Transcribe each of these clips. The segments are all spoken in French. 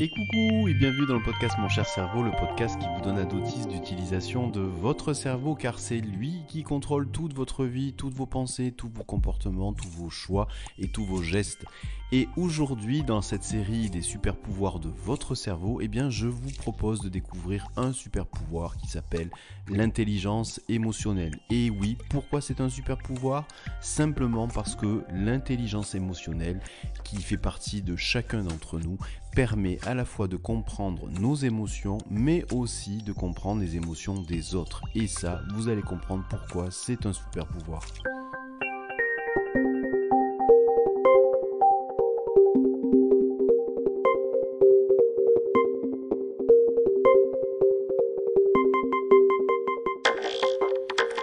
Et coucou et bienvenue dans le podcast Mon cher cerveau, le podcast qui vous donne un notice d'utilisation de votre cerveau car c'est lui qui contrôle toute votre vie, toutes vos pensées, tous vos comportements, tous vos choix et tous vos gestes. Et aujourd'hui dans cette série des super pouvoirs de votre cerveau, je vous propose de découvrir un super pouvoir qui s'appelle l'intelligence émotionnelle. Et oui, pourquoi c'est un super pouvoir ? Simplement parce que l'intelligence émotionnelle qui fait partie de chacun d'entre nous permet à la fois de comprendre nos émotions, mais aussi de comprendre les émotions des autres. Et ça, vous allez comprendre pourquoi c'est un super pouvoir.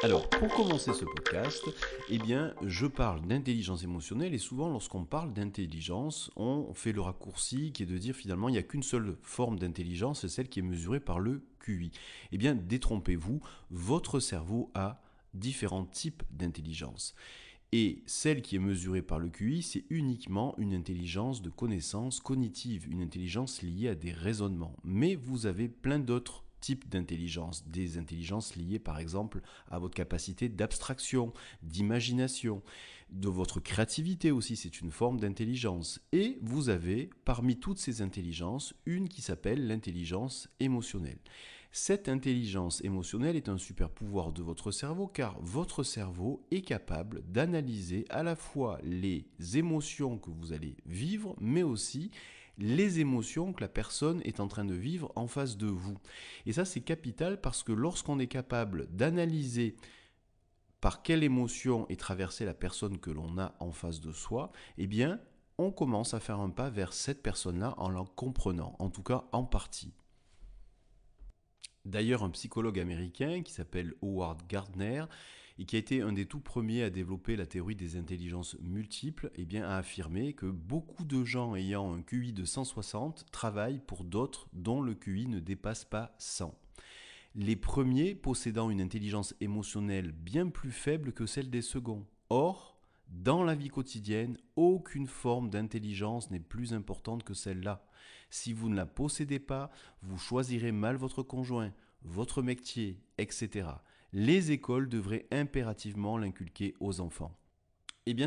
Alors, pour commencer ce podcast, je parle d'intelligence émotionnelle et souvent lorsqu'on parle d'intelligence, on fait le raccourci qui est de dire finalement il n'y a qu'une seule forme d'intelligence, c'est celle qui est mesurée par le QI. Détrompez-vous, votre cerveau a différents types d'intelligence. Et celle qui est mesurée par le QI, c'est uniquement une intelligence de connaissance cognitive, une intelligence liée à des raisonnements. Mais vous avez plein d'autres types d'intelligence, des intelligences liées par exemple à votre capacité d'abstraction, d'imagination, de votre créativité aussi, c'est une forme d'intelligence. Et vous avez parmi toutes ces intelligences une qui s'appelle l'intelligence émotionnelle. Cette intelligence émotionnelle est un super pouvoir de votre cerveau car votre cerveau est capable d'analyser à la fois les émotions que vous allez vivre, mais aussi les émotions que la personne est en train de vivre en face de vous. Et ça, c'est capital parce que lorsqu'on est capable d'analyser par quelle émotion est traversée la personne que l'on a en face de soi, on commence à faire un pas vers cette personne-là en la comprenant, en tout cas en partie. D'ailleurs, un psychologue américain qui s'appelle Howard Gardner et qui a été un des tout premiers à développer la théorie des intelligences multiples, a affirmé que beaucoup de gens ayant un QI de 160 travaillent pour d'autres dont le QI ne dépasse pas 100. Les premiers possédant une intelligence émotionnelle bien plus faible que celle des seconds. Or, dans la vie quotidienne, aucune forme d'intelligence n'est plus importante que celle-là. Si vous ne la possédez pas, vous choisirez mal votre conjoint, votre métier, etc. Les écoles devraient impérativement l'inculquer aux enfants.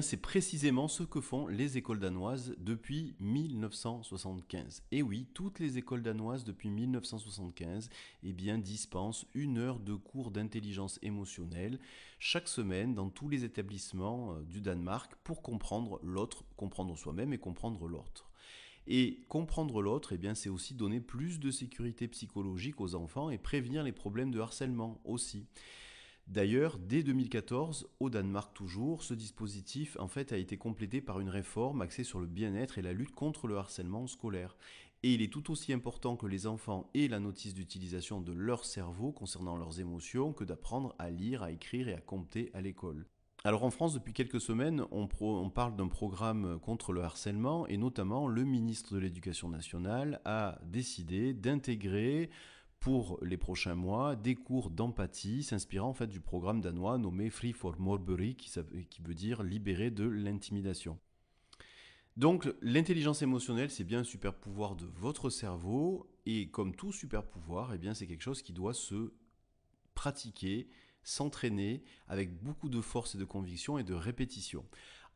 C'est précisément ce que font les écoles danoises depuis 1975. Et oui, toutes les écoles danoises depuis 1975 dispensent 1 heure de cours d'intelligence émotionnelle chaque semaine dans tous les établissements du Danemark pour comprendre l'autre, comprendre soi-même et comprendre l'autre. Et comprendre l'autre, c'est aussi donner plus de sécurité psychologique aux enfants et prévenir les problèmes de harcèlement aussi. D'ailleurs, dès 2014, au Danemark toujours, ce dispositif a été complété par une réforme axée sur le bien-être et la lutte contre le harcèlement scolaire. Et il est tout aussi important que les enfants aient la notice d'utilisation de leur cerveau concernant leurs émotions que d'apprendre à lire, à écrire et à compter à l'école. Alors en France, depuis quelques semaines, on parle d'un programme contre le harcèlement et notamment le ministre de l'Éducation nationale a décidé d'intégrer pour les prochains mois des cours d'empathie s'inspirant du programme danois nommé Free for Morbury qui veut dire libérer de l'intimidation. Donc l'intelligence émotionnelle, c'est bien un super pouvoir de votre cerveau et comme tout super pouvoir, c'est quelque chose qui doit se pratiquer, s'entraîner avec beaucoup de force et de conviction et de répétition.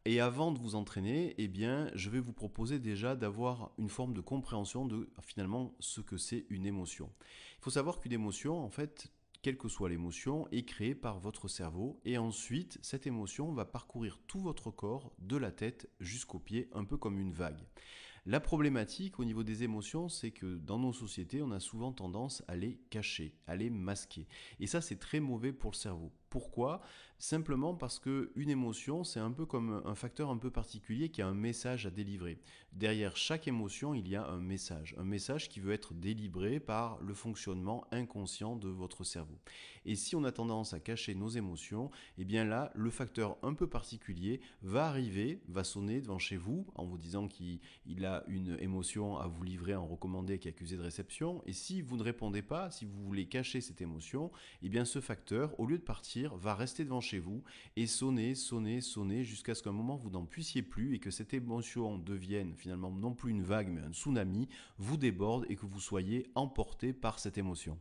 Et avant de vous entraîner, je vais vous proposer déjà d'avoir une forme de compréhension de finalement ce que c'est une émotion. Il faut savoir qu'une émotion, quelle que soit l'émotion, est créée par votre cerveau et ensuite cette émotion va parcourir tout votre corps de la tête jusqu'aux pieds, un peu comme une vague. La problématique au niveau des émotions, c'est que dans nos sociétés, on a souvent tendance à les cacher, à les masquer. Et ça, c'est très mauvais pour le cerveau. Pourquoi ? Simplement parce qu'une émotion, c'est un peu comme un facteur un peu particulier qui a un message à délivrer. Derrière chaque émotion, il y a un message qui veut être délivré par le fonctionnement inconscient de votre cerveau. Et si on a tendance à cacher nos émotions, là, le facteur un peu particulier va arriver, va sonner devant chez vous en vous disant qu'il a une émotion à vous livrer, en recommandé, qui est accusé de réception. Et si vous ne répondez pas, si vous voulez cacher cette émotion, ce facteur, au lieu de partir, va rester devant chez chez vous et sonner, sonner, sonner jusqu'à ce qu'à un moment vous n'en puissiez plus et que cette émotion devienne finalement non plus une vague mais un tsunami, vous déborde et que vous soyez emporté par cette émotion.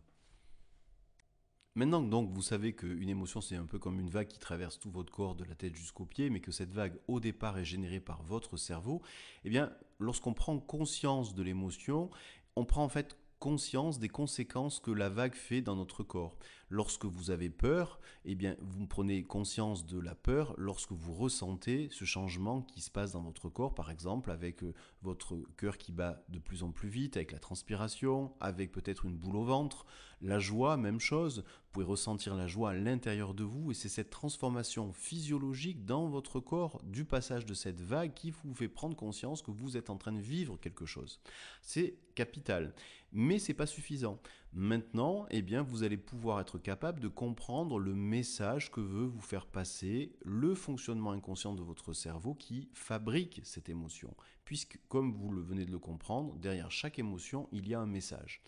Maintenant donc vous savez qu'une émotion c'est un peu comme une vague qui traverse tout votre corps de la tête jusqu'aux pieds, mais que cette vague au départ est générée par votre cerveau, eh bien lorsqu'on prend conscience de l'émotion, on prend en fait conscience des conséquences que la vague fait dans notre corps. Lorsque vous avez peur, eh bien vous prenez conscience de la peur lorsque vous ressentez ce changement qui se passe dans votre corps, par exemple avec votre cœur qui bat de plus en plus vite, avec la transpiration, avec peut-être une boule au ventre. La joie, même chose, vous pouvez ressentir la joie à l'intérieur de vous et c'est cette transformation physiologique dans votre corps du passage de cette vague qui vous fait prendre conscience que vous êtes en train de vivre quelque chose. C'est capital, mais ce n'est pas suffisant. Maintenant, eh bien, vous allez pouvoir être capable de comprendre le message que veut vous faire passer le fonctionnement inconscient de votre cerveau qui fabrique cette émotion. Puisque, comme vous le venez de le comprendre, derrière chaque émotion, il y a un message.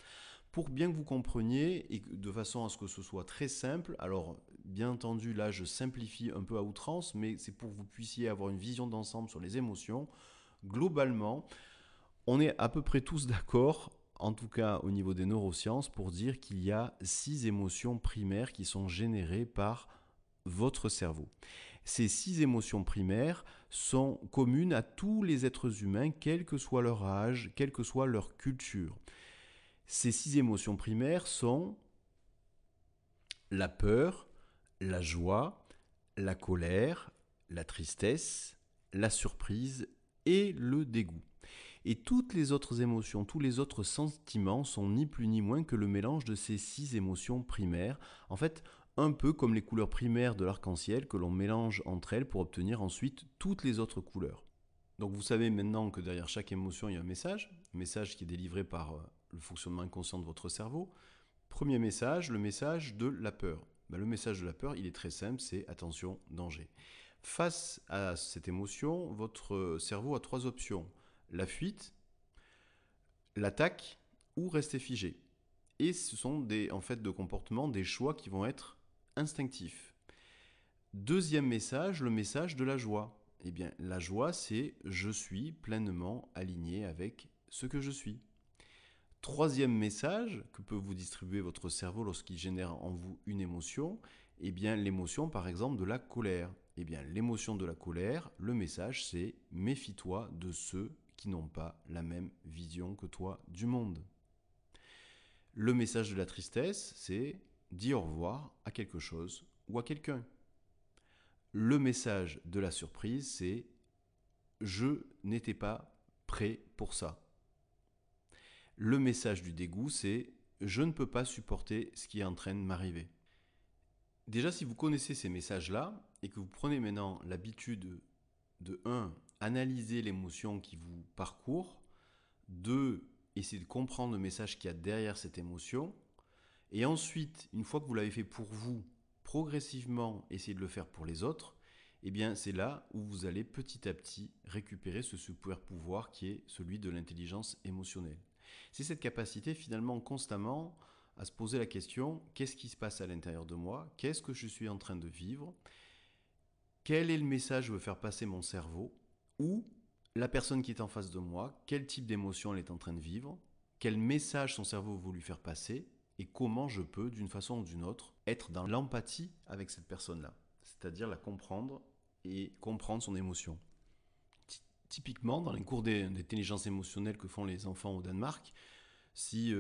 Pour bien que vous compreniez et de façon à ce que ce soit très simple, alors bien entendu là je simplifie un peu à outrance, mais c'est pour que vous puissiez avoir une vision d'ensemble sur les émotions. Globalement, on est à peu près tous d'accord, en tout cas au niveau des neurosciences, pour dire qu'il y a 6 émotions primaires qui sont générées par votre cerveau. Ces 6 émotions primaires sont communes à tous les êtres humains, quel que soit leur âge, quelle que soit leur culture. Ces 6 émotions primaires sont la peur, la joie, la colère, la tristesse, la surprise et le dégoût. Et toutes les autres émotions, tous les autres sentiments sont ni plus ni moins que le mélange de ces 6 émotions primaires. En fait, un peu comme les couleurs primaires de l'arc-en-ciel que l'on mélange entre elles pour obtenir ensuite toutes les autres couleurs. Donc vous savez maintenant que derrière chaque émotion, il y a un message qui est délivré par le fonctionnement inconscient de votre cerveau. Premier message, le message de la peur. Le message de la peur, il est très simple, c'est attention, danger. Face à cette émotion, votre cerveau a 3 options. La fuite, l'attaque ou rester figé. Et ce sont en fait de comportements, des choix qui vont être instinctifs. Deuxième message, le message de la joie. Eh bien, la joie, c'est je suis pleinement aligné avec ce que je suis. Troisième message que peut vous distribuer votre cerveau lorsqu'il génère en vous une émotion, eh bien l'émotion par exemple de la colère. Eh bien l'émotion de la colère, le message c'est méfie-toi de ceux qui n'ont pas la même vision que toi du monde. Le message de la tristesse, c'est dis au revoir à quelque chose ou à quelqu'un. Le message de la surprise, c'est je n'étais pas prêt pour ça. Le message du dégoût, c'est je ne peux pas supporter ce qui est en train de m'arriver. Déjà, si vous connaissez ces messages-là et que vous prenez maintenant l'habitude de 1. Analyser l'émotion qui vous parcourt, 2. Essayer de comprendre le message qu'il y a derrière cette émotion, et ensuite, une fois que vous l'avez fait pour vous, progressivement essayer de le faire pour les autres, eh bien c'est là où vous allez petit à petit récupérer ce super pouvoir qui est celui de l'intelligence émotionnelle. C'est cette capacité finalement constamment à se poser la question, qu'est-ce qui se passe à l'intérieur de moi? Qu'est-ce que je suis en train de vivre? Quel est le message que veut faire passer mon cerveau? Ou la personne qui est en face de moi, quel type d'émotion elle est en train de vivre? Quel message son cerveau veut lui faire passer? Et comment je peux, d'une façon ou d'une autre, être dans l'empathie avec cette personne-là? C'est-à-dire la comprendre et comprendre son émotion. Typiquement, dans les cours d'intelligence émotionnelle que font les enfants au Danemark, si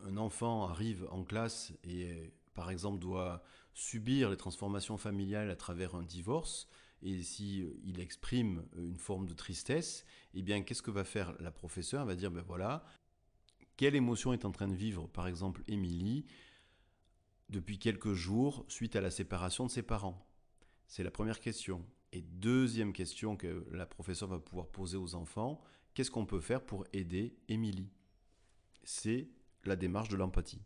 un enfant arrive en classe et par exemple doit subir les transformations familiales à travers un divorce, et si il exprime une forme de tristesse, eh bien qu'est-ce que va faire la professeure? Elle va dire ben voilà, quelle émotion est en train de vivre par exemple Émilie depuis quelques jours suite à la séparation de ses parents? C'est la première question. Et deuxième question que la professeure va pouvoir poser aux enfants, qu'est-ce qu'on peut faire pour aider Émilie? C'est la démarche de l'empathie.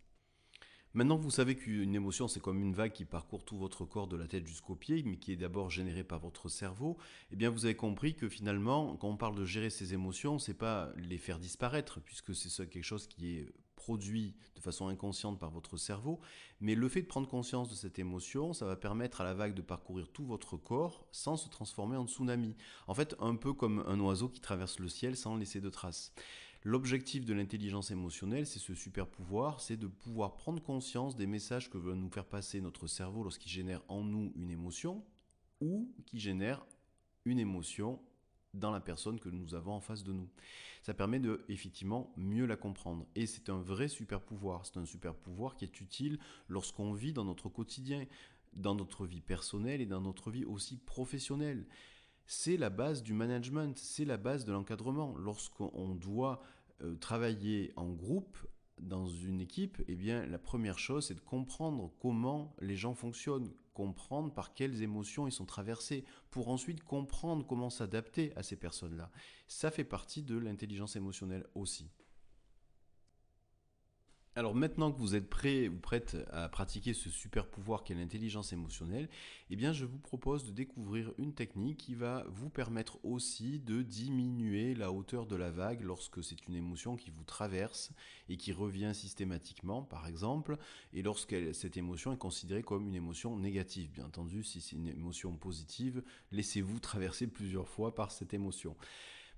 Maintenant, vous savez qu'une émotion, c'est comme une vague qui parcourt tout votre corps de la tête jusqu'aux pieds, mais qui est d'abord générée par votre cerveau. Eh bien, vous avez compris que finalement, quand on parle de gérer ces émotions, c'est pas les faire disparaître, puisque c'est quelque chose qui est produit de façon inconsciente par votre cerveau, mais le fait de prendre conscience de cette émotion, ça va permettre à la vague de parcourir tout votre corps sans se transformer en tsunami. En fait, un peu comme un oiseau qui traverse le ciel sans laisser de traces. L'objectif de l'intelligence émotionnelle, c'est ce super pouvoir, c'est de pouvoir prendre conscience des messages que veut nous faire passer notre cerveau lorsqu'il génère en nous une émotion ou qui génère une émotion dans la personne que nous avons en face de nous. Ça permet de effectivement mieux la comprendre. Et c'est un vrai super pouvoir. C'est un super pouvoir qui est utile lorsqu'on vit dans notre quotidien, dans notre vie personnelle et dans notre vie aussi professionnelle. C'est la base du management, c'est la base de l'encadrement. Lorsqu'on doit travailler en groupe, dans une équipe, eh bien, la première chose, c'est de comprendre comment les gens fonctionnent, comprendre par quelles émotions ils sont traversés, pour ensuite comprendre comment s'adapter à ces personnes-là. Ça fait partie de l'intelligence émotionnelle aussi. Alors maintenant que vous êtes prêt ou prête à pratiquer ce super pouvoir qu'est l'intelligence émotionnelle, eh bien je vous propose de découvrir une technique qui va vous permettre aussi de diminuer la hauteur de la vague lorsque c'est une émotion qui vous traverse et qui revient systématiquement par exemple, et lorsque cette émotion est considérée comme une émotion négative. Bien entendu, si c'est une émotion positive, laissez-vous traverser plusieurs fois par cette émotion.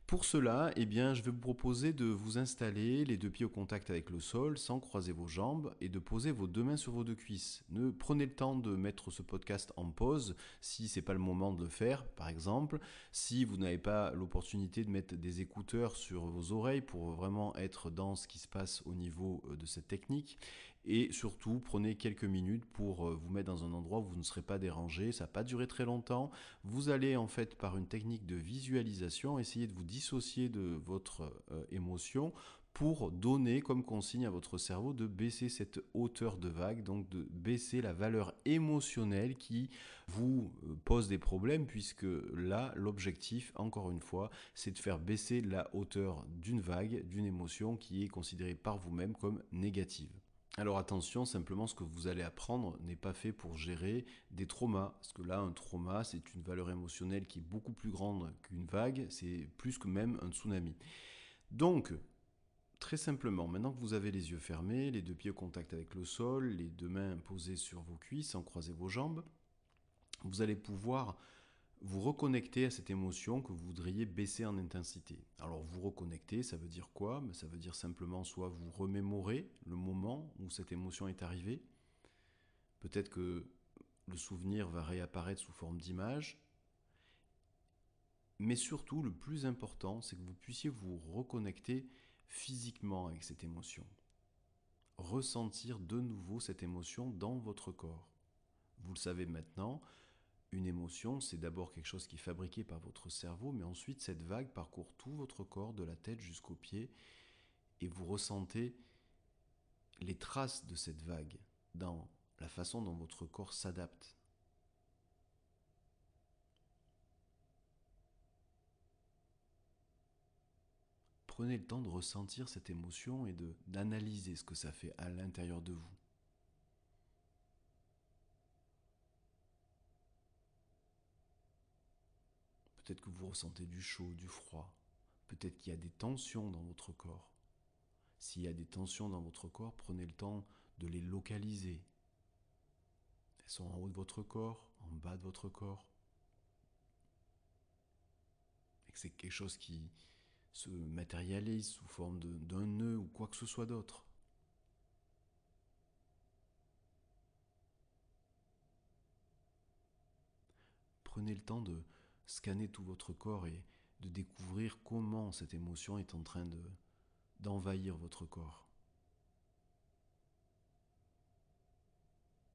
Pour cela, eh bien, je vais vous proposer de vous installer les deux pieds au contact avec le sol sans croiser vos jambes et de poser vos deux mains sur vos deux cuisses. Prenez le temps de mettre ce podcast en pause si ce n'est pas le moment de le faire, par exemple. Si vous n'avez pas l'opportunité de mettre des écouteurs sur vos oreilles pour vraiment être dans ce qui se passe au niveau de cette technique. Et surtout, prenez quelques minutes pour vous mettre dans un endroit où vous ne serez pas dérangé. Ça ne va pas durer très longtemps. Vous allez en fait, par une technique de visualisation, essayer de vous dissocier de votre émotion pour donner comme consigne à votre cerveau de baisser cette hauteur de vague, donc de baisser la valeur émotionnelle qui vous pose des problèmes, puisque là, l'objectif, encore une fois, c'est de faire baisser la hauteur d'une vague, d'une émotion qui est considérée par vous-même comme négative. Alors attention, simplement ce que vous allez apprendre n'est pas fait pour gérer des traumas. Parce que là, un trauma, c'est une valeur émotionnelle qui est beaucoup plus grande qu'une vague, c'est plus que même un tsunami. Donc, très simplement, maintenant que vous avez les yeux fermés, les deux pieds au contact avec le sol, les deux mains posées sur vos cuisses sans croiser vos jambes, vous allez pouvoir vous reconnecter à cette émotion que vous voudriez baisser en intensité. Alors vous reconnecter, ça veut dire quoi? Ça veut dire simplement soit vous remémorer le moment où cette émotion est arrivée. Peut-être que le souvenir va réapparaître sous forme d'image. Mais surtout, le plus important, c'est que vous puissiez vous reconnecter physiquement avec cette émotion. Ressentir de nouveau cette émotion dans votre corps. Vous le savez maintenant, une émotion, c'est d'abord quelque chose qui est fabriqué par votre cerveau, mais ensuite cette vague parcourt tout votre corps, de la tête jusqu'aux pieds, et vous ressentez les traces de cette vague dans la façon dont votre corps s'adapte. Prenez le temps de ressentir cette émotion et d'analyser ce que ça fait à l'intérieur de vous. Peut-être que vous ressentez du chaud, du froid. Peut-être qu'il y a des tensions dans votre corps. S'il y a des tensions dans votre corps, prenez le temps de les localiser. Elles sont en haut de votre corps, en bas de votre corps. Et que c'est quelque chose qui se matérialise sous forme d'un nœud ou quoi que ce soit d'autre. Prenez le temps de scanner tout votre corps et de découvrir comment cette émotion est en train d'envahir votre corps.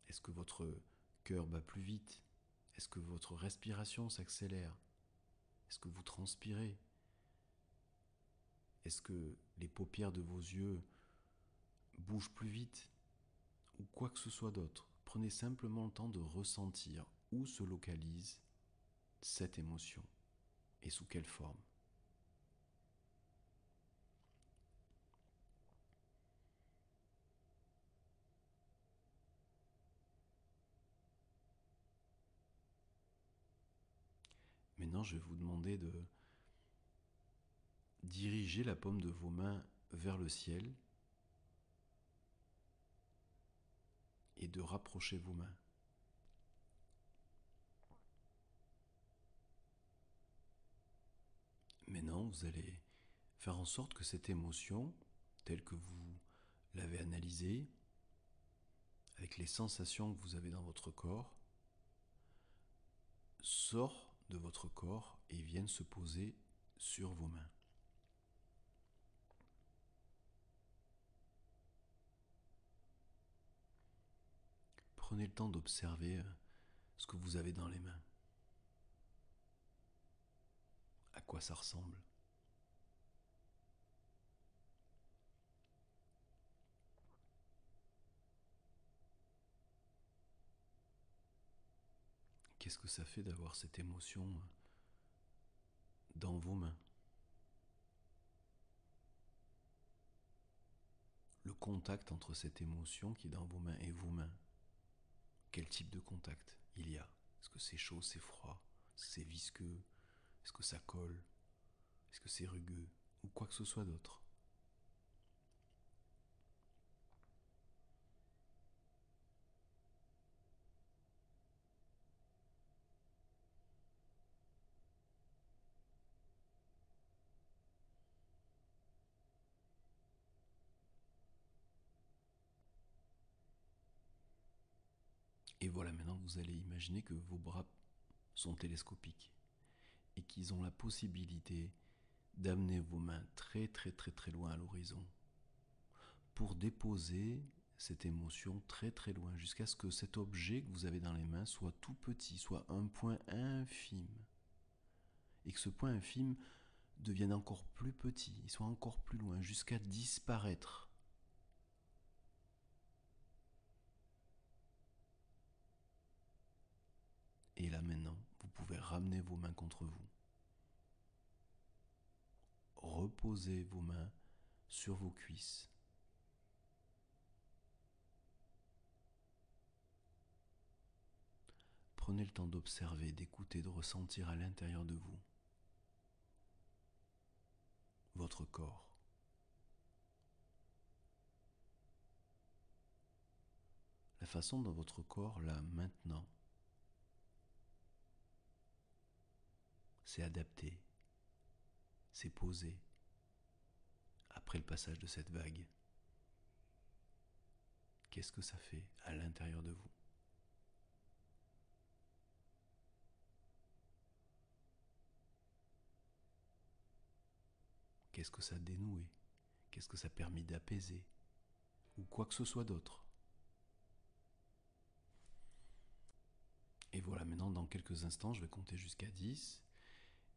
Est-ce que votre cœur bat plus vite? Est-ce que votre respiration s'accélère? Est-ce que vous transpirez? Est-ce que les paupières de vos yeux bougent plus vite? Ou quoi que ce soit d'autre. Prenez simplement le temps de ressentir où se localise cette émotion et sous quelle forme. Maintenant, je vais vous demander de diriger la paume de vos mains vers le ciel et de rapprocher vos mains. Maintenant, vous allez faire en sorte que cette émotion, telle que vous l'avez analysée, avec les sensations que vous avez dans votre corps, sort de votre corps et vienne se poser sur vos mains. Prenez le temps d'observer ce que vous avez dans les mains. À quoi ça ressemble? Qu'est-ce que ça fait d'avoir cette émotion dans vos mains? Le contact entre cette émotion qui est dans vos mains et vos mains. Quel type de contact il y a? Est-ce que c'est chaud, c'est froid? Est-ce que c'est visqueux? Est-ce que ça colle? Est-ce que c'est rugueux? Ou quoi que ce soit d'autre? Et voilà, maintenant vous allez imaginer que vos bras sont télescopiques et qu'ils ont la possibilité d'amener vos mains très très très très loin à l'horizon pour déposer cette émotion très très loin jusqu'à ce que cet objet que vous avez dans les mains soit tout petit, soit un point infime. Et que ce point infime devienne encore plus petit, il soit encore plus loin jusqu'à disparaître. Et là maintenant, vous pouvez ramener vos mains contre vous. Reposez vos mains sur vos cuisses. Prenez le temps d'observer, d'écouter, de ressentir à l'intérieur de vous votre corps. La façon dont votre corps, là, maintenant, s'est adapté, s'est posé après le passage de cette vague. Qu'est-ce que ça fait à l'intérieur de vous? Qu'est-ce que ça a dénoué? Qu'est-ce que ça a permis d'apaiser? Ou quoi que ce soit d'autre? Et voilà, maintenant, dans quelques instants, je vais compter jusqu'à 10.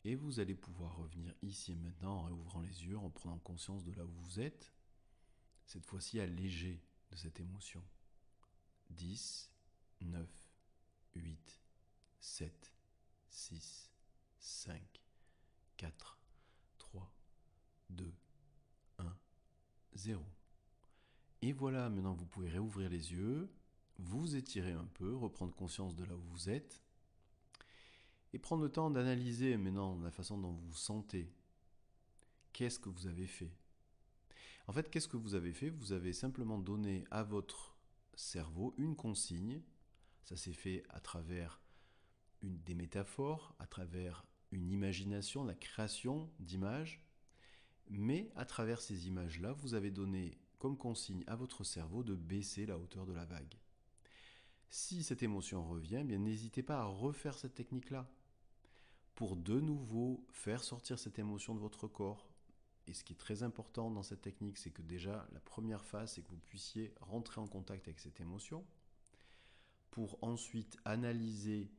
Et vous allez pouvoir revenir ici et maintenant en réouvrant les yeux, en prenant conscience de là où vous êtes. Cette fois-ci allégé de cette émotion. 10, 9, 8, 7, 6, 5, 4, 3, 2, 1, 0. Et voilà, maintenant vous pouvez réouvrir les yeux, vous étirer un peu, reprendre conscience de là où vous êtes, et prendre le temps d'analyser maintenant la façon dont vous vous sentez. Qu'est-ce que vous avez fait? En fait, qu'est-ce que vous avez fait? Vous avez simplement donné à votre cerveau une consigne. Ça s'est fait à travers des métaphores, à travers une imagination, la création d'images. Mais à travers ces images-là, vous avez donné comme consigne à votre cerveau de baisser la hauteur de la vague. Si cette émotion revient, bien n'hésitez pas à refaire cette technique-là pour de nouveau faire sortir cette émotion de votre corps. Et ce qui est très important dans cette technique, c'est que déjà, la première phase, c'est que vous puissiez rentrer en contact avec cette émotion pour ensuite analyser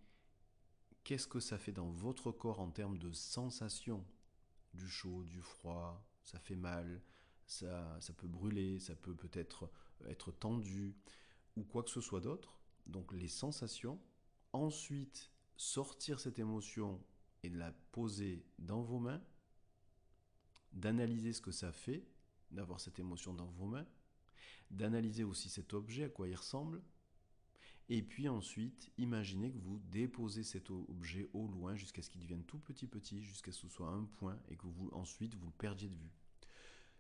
qu'est-ce que ça fait dans votre corps en termes de sensations, du chaud, du froid, ça fait mal, ça peut brûler, ça peut peut-être être tendu ou quoi que ce soit d'autre. Donc les sensations, ensuite sortir cette émotion et de la poser dans vos mains, d'analyser ce que ça fait d'avoir cette émotion dans vos mains, d'analyser aussi cet objet, à quoi il ressemble, et puis ensuite, imaginez que vous déposez cet objet au loin jusqu'à ce qu'il devienne tout petit, jusqu'à ce que ce soit un point et que vous ensuite vous le perdiez de vue.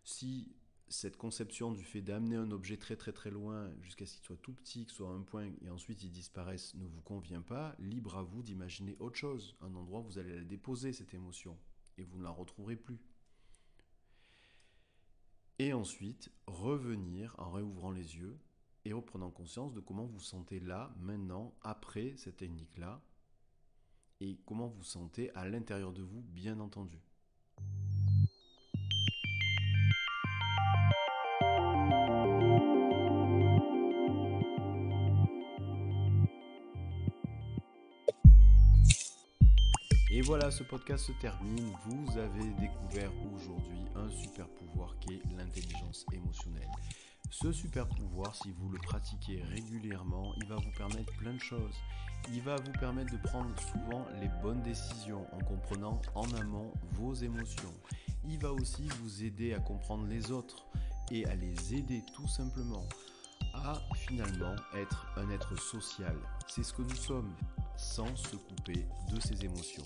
Si cette conception du fait d'amener un objet très très très loin jusqu'à ce qu'il soit tout petit, que ce soit un point et ensuite il disparaisse ne vous convient pas, libre à vous d'imaginer autre chose, un endroit où vous allez la déposer cette émotion et vous ne la retrouverez plus. Et ensuite, revenir en réouvrant les yeux et reprenant conscience de comment vous sentez là, maintenant, après cette technique-là, et comment vous sentez à l'intérieur de vous, bien entendu. Et voilà, ce podcast se termine. Vous avez découvert aujourd'hui un super pouvoir qui est l'intelligence émotionnelle. Ce super pouvoir, si vous le pratiquez régulièrement, il va vous permettre plein de choses. Il va vous permettre de prendre souvent les bonnes décisions en comprenant en amont vos émotions. Il va aussi vous aider à comprendre les autres et à les aider tout simplement à finalement être un être social. C'est ce que nous sommes, sans se couper de ses émotions.